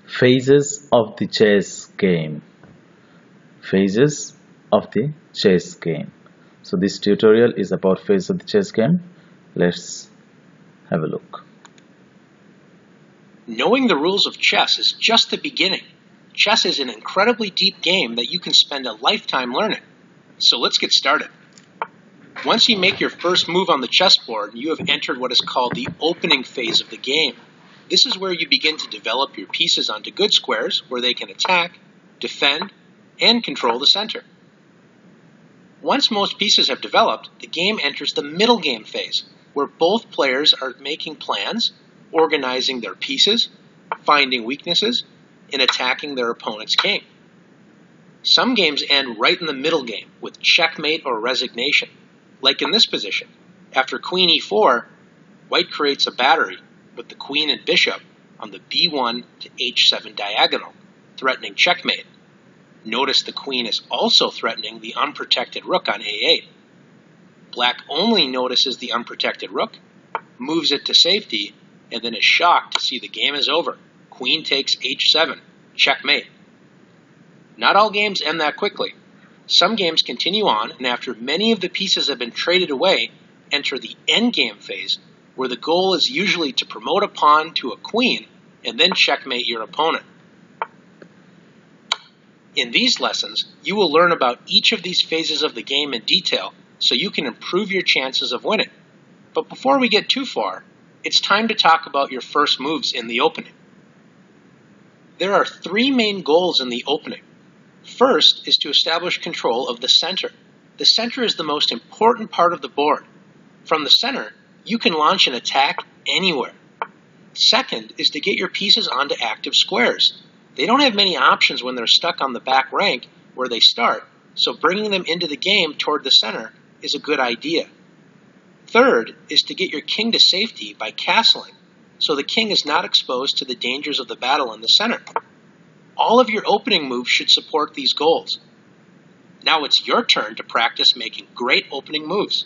Phases of the chess game. Phases of the chess game. So this tutorial is about phases of the chess game. Let's have a look. Knowing the rules of chess is just the beginning. Chess is an incredibly deep game that you can spend a lifetime learning. So let's get started. Once you make your first move on the chessboard, you have entered what is called the opening phase of the game. This is where you begin to develop your pieces onto good squares where they can attack, defend, and control the center. Once most pieces have developed, the game enters the middle game phase, where both players are making plans, organizing their pieces, finding weaknesses, and attacking their opponent's king. Some games end right in the middle game with checkmate or resignation, like in this position. After queen e4, white creates a battery with the queen and bishop on the b1 to h7 diagonal, threatening checkmate. Notice the queen is also threatening the unprotected rook on a8. Black only notices the unprotected rook, moves it to safety, and then is shocked to see the game is over. Queen takes h7, checkmate. Not all games end that quickly. Some games continue on, and after many of the pieces have been traded away, enter the endgame phase, where the goal is usually to promote a pawn to a queen and then checkmate your opponent. In these lessons, you will learn about each of these phases of the game in detail so you can improve your chances of winning. But before we get too far, it's time to talk about your first moves in the opening. There are three main goals in the opening. First is to establish control of the center. The center is the most important part of the board. From the center, you can launch an attack anywhere. Second is to get your pieces onto active squares. They don't have many options when they're stuck on the back rank where they start, so bringing them into the game toward the center is a good idea. Third is to get your king to safety by castling, so the king is not exposed to the dangers of the battle in the center. All of your opening moves should support these goals. Now it's your turn to practice making great opening moves.